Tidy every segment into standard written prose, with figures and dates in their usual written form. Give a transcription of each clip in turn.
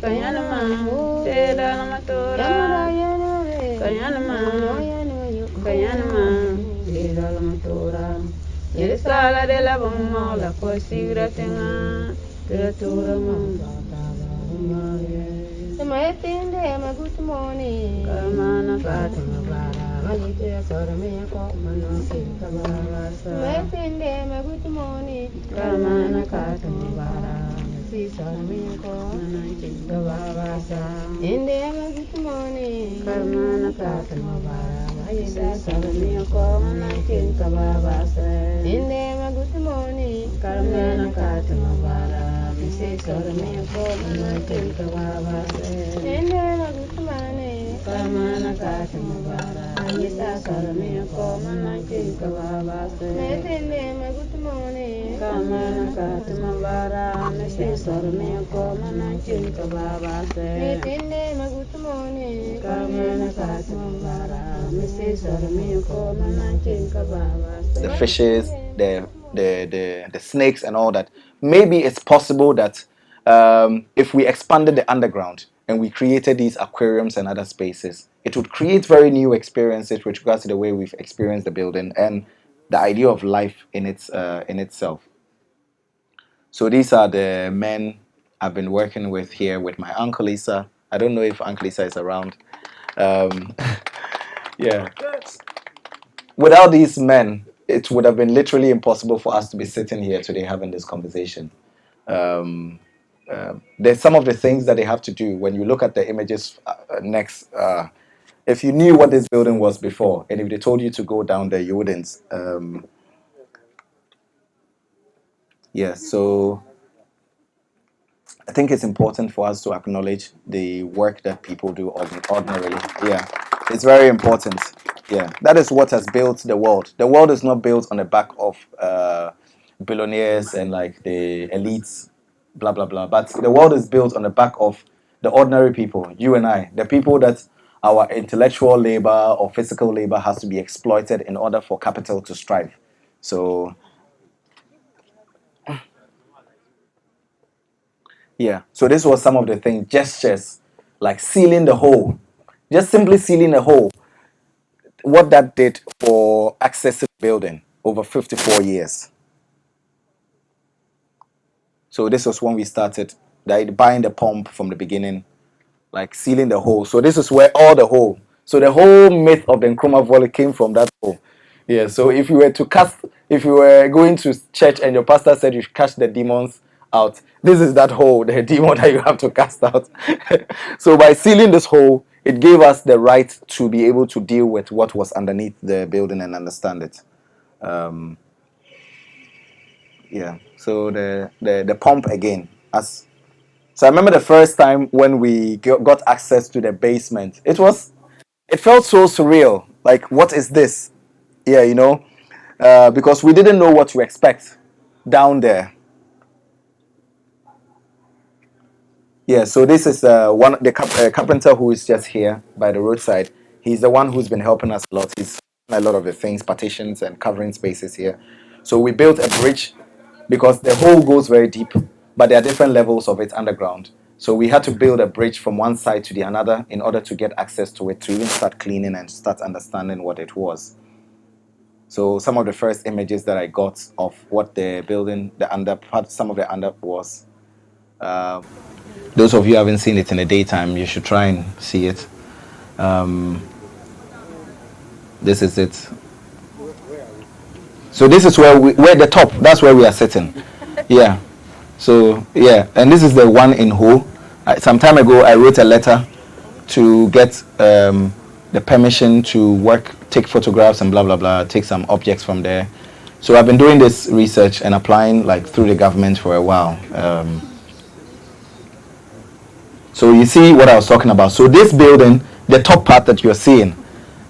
Kayanama, Teda Matora, Kayanama, Kayanama, Teda Matora, Yesala de la Bomma, la Cosigra Tenga, Creatura Maetinde, my good morning, Kamana Fatima Bara, Malika Soramia Kopman, Kabara, Maetinde, my good morning, Kamana Fatima Bara. Inde my good morning, Kamana Fatima Bara, Malika Soramia Kopman, Kabara, Inde my good morning, Kamana Fatima Bara. Soramia Kopman, Kabara. Kamana Fatima Bara, Yesa Soramia Kopman, Kabara. Metinde my good morning, Kamana Fatima Bara, Mrs. Soramia Kopman, Kabara. Metinde my good morning, Kamana Fatima Bara, Mrs. Soramia Kopman, Kabara. The fishes, the snakes and all that. Maybe it's possible that if we expanded the underground and we created these aquariums and other spaces, it would create very new experiences with regards to the way we've experienced the building and the idea of life in itself. So these are the men I've been working with here with my Uncle Lisa. I don't know if Uncle Lisa is around. Yeah. Without these men, it would have been literally impossible for us to be sitting here today having this conversation. There's some of the things that they have to do. When you look at the images next, if you knew what this building was before, and if they told you to go down there, you wouldn't. Yeah, so I think it's important for us to acknowledge the work that people do ordinarily. Yeah, it's very important. Yeah, that is what has built the world. The world is not built on the back of billionaires and like the elites, blah, blah, blah. But the world is built on the back of the ordinary people, you and I, the people that our intellectual labor or physical labor has to be exploited in order for capital to strive. So, yeah. So this was some of the things, gestures, like sealing the hole. Just simply sealing the hole. What that did for accessing the building over 54 years. So this was when we started buying the pump from the beginning, like sealing the hole. So this is where all the hole. So the whole myth of the Nkrumah volley came from that hole. Yeah. So if you were going to church and your pastor said you should cast the demons out, this is that hole, the demon that you have to cast out. So by sealing this hole, it gave us the right to be able to deal with what was underneath the building and understand it. Yeah. So the pump again. So I remember the first time when we got access to the basement. It felt so surreal. Like, what is this? Yeah, because we didn't know what to expect down there. Yeah, so this is the carpenter who is just here by the roadside. He's the one who's been helping us a lot. He's done a lot of the things, partitions and covering spaces here. So we built a bridge because the hole goes very deep, but there are different levels of it underground. So we had to build a bridge from one side to the another in order to get access to it, to even start cleaning and start understanding what it was. So some of the first images that I got of what the building, some of the under was. Those of you who haven't seen it in the daytime, you should try and see it. This is it. So this is where the top, that's where we are sitting. Yeah. So, yeah. And this is the one in Ho. Some time ago, I wrote a letter to get the permission to take photographs and blah, blah, blah, take some objects from there. So I've been doing this research and applying like through the government for a while. So you see what I was talking about. So this building, the top part that you're seeing,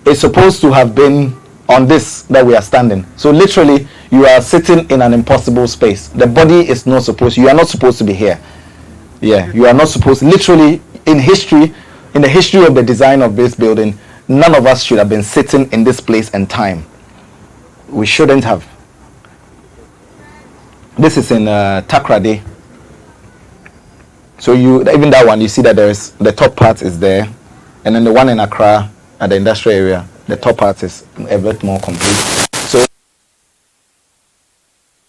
is supposed to have been on this that we are standing. So literally, you are sitting in an impossible space. The body is not supposed, you are not supposed to be here. Yeah, you are not supposed, literally, in the history of the design of this building, none of us should have been sitting in this place and time. We shouldn't have. This is in Takrady. So you even that one, you see that there's the top part is there, and then the one in Accra at the industrial area, the top part is a bit more complete. So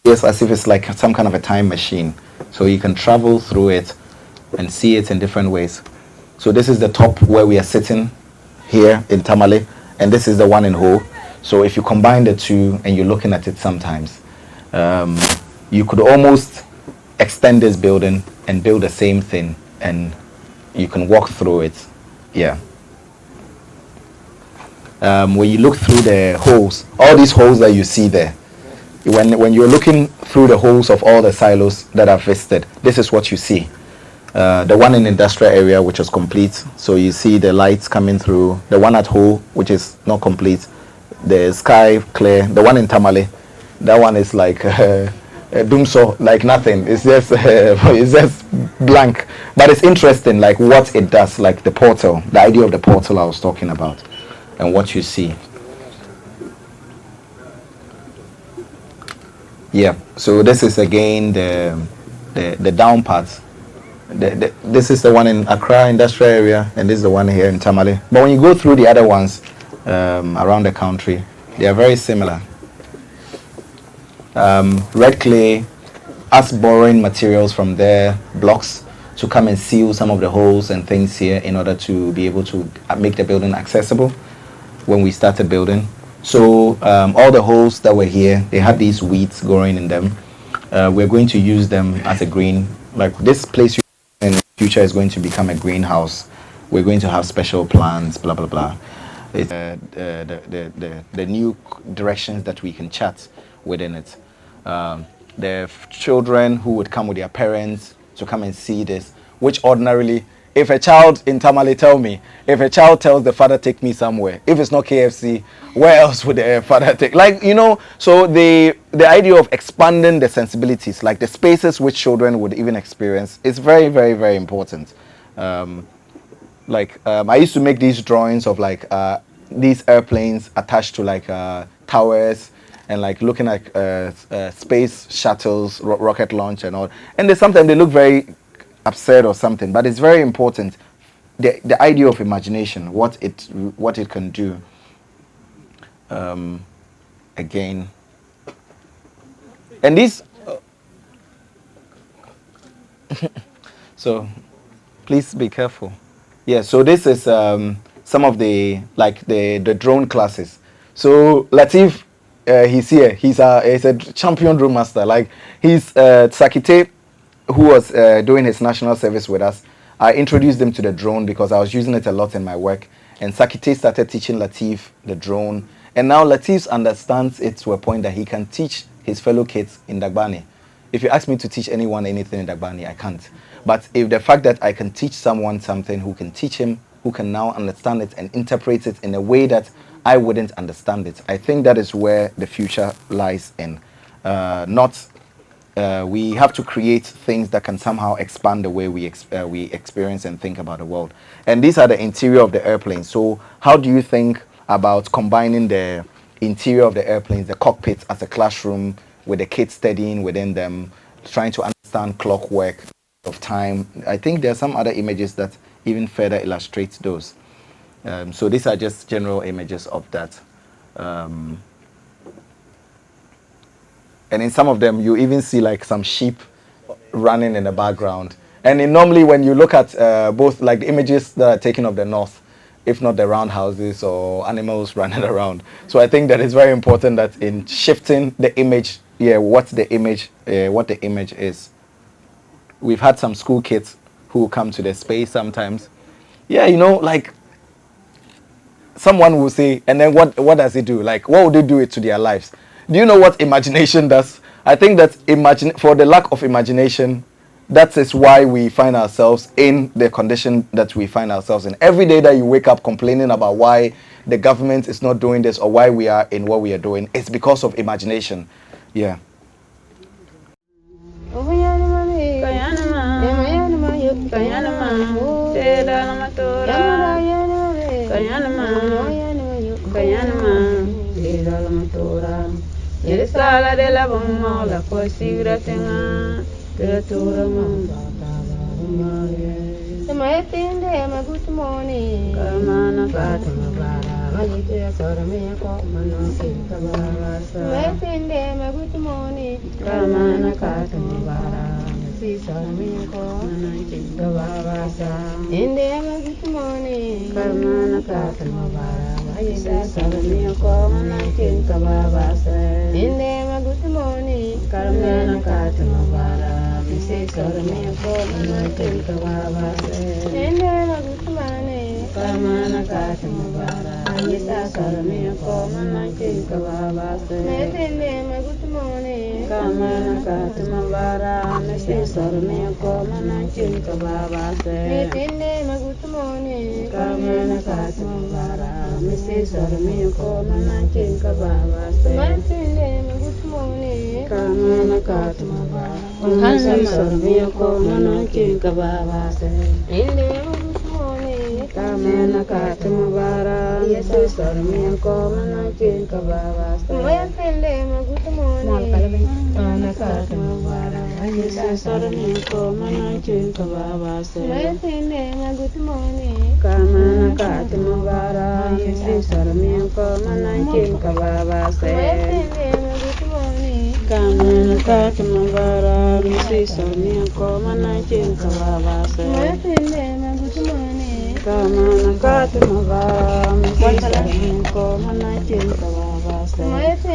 it's as if it's like some kind of a time machine. So you can travel through it and see it in different ways. So this is the top where we are sitting here in Tamale, and this is the one in Ho. So if you combine the two and you're looking at it sometimes, you could almost extend this building and build the same thing, and you can walk through it. Yeah. When you look through the holes, all these holes that you see there, when you're looking through the holes of all the silos that I've visited, this is what you see. The one in the industrial area, which was complete, so you see the lights coming through. The one at Ho, which is not complete. The sky clear. The one in Tamale, that one is like Dumso, like nothing. It's just blank. But it's interesting, like what it does, like the portal, the idea of the portal I was talking about, and what you see. Yeah. So this is again the down part. This is the one in Accra industrial area, and this is the one here in Tamale. But when you go through the other ones around the country, they are very similar. Red clay, us borrowing materials from their blocks to come and seal some of the holes and things here in order to be able to make the building accessible when we started building. So all the holes that were here, they had these weeds growing in them. We're going to use them as a green, like this place in the future is going to become a greenhouse. We're going to have special plants, blah blah blah. It's the new directions that we can chat within it. The children who would come with their parents to come and see this, which ordinarily, if a child in Tamale if a child tells the father take me somewhere, if it's not KFC, where else would the father take? Like, you know, so the idea of expanding the sensibilities, like the spaces which children would even experience, is very, very, very important. I used to make these drawings of like these airplanes attached to like towers, and like looking at space shuttles, rocket launch and all. And sometimes they look very absurd or something, but it's very important. The idea of imagination, what it can do. Again, and these. So, please be careful. Yeah. So this is some of the drone classes. So Latif, he's here. He's a champion drone master. Like he's Sakite, who was doing his national service with us. I introduced him to the drone because I was using it a lot in my work. And Sakite started teaching Latif the drone. And now Latif understands it to a point that he can teach his fellow kids in Dagbani. If you ask me to teach anyone anything in Dagbani, I can't. But if the fact that I can teach someone something who can teach him, who can now understand it and interpret it in a way that I wouldn't understand it, I think that is where the future lies in. We have to create things that can somehow expand the way we experience and think about the world. And these are the interior of the airplane. So how do you think about combining the interior of the airplanes, the cockpit as a classroom, with the kids studying within them, trying to understand clockwork of time? I think there are some other images that even further illustrate those. So these are just general images of that. And in some of them, you even see like some sheep running in the background. And normally when you look at both like the images that are taken of the north, if not the roundhouses or animals running around. So I think that it's very important that in shifting the image, what the image is. We've had some school kids who come to the space sometimes. Yeah, you know, like someone will say, and then what does it do? Like, what would they do it to their lives? Do you know what imagination does? I think that for the lack of imagination, that is why we find ourselves in the condition that we find ourselves in. Every day that you wake up complaining about why the government is not doing this or why we are in what we are doing, it's because of imagination. Yeah. Sala de la bomba, la cosigra tenga, criatura mamba. My tende, my good morning. Kamana Fatima Bara, Malika Sorame, Komano, Kabara. My tende, my good morning. Kamana Fatima Bara, Missy Sorame, Komano, Kabara. Inde, my good morning. Kamana Fatima Bara, Malika Sorame, Komano, Kabara. Inde, my good morning. Kamana Fatima Bara, Missy Sorame, Komano, Kabara. Inde magutumane kamana katumabara yesa sarame komana kinkababa se inde magutumane kamana katumabara nese sarame komana kinkababa se inde magutumane kamana katumabara nese sarame komana kinkababa se inde magutumane kamana katumabara nese sarame komana kinkababa se inde magutumane kamana katumabara yesu sarmi komana kinkababa inde magutumane kamana katumabara yesu sarmi komana kinkababa inde magutumane kamana katumabara yesu sarmi komana kinkababa inde magutumane kamana katumabara yesu sarmi komana kinkababa inde magutumane kamana katumabara yesu komana kinkababa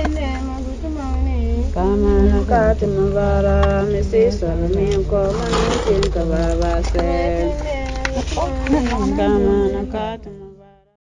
inde magutumane kamana katumabara yesu komana kinkababa kamana katumabara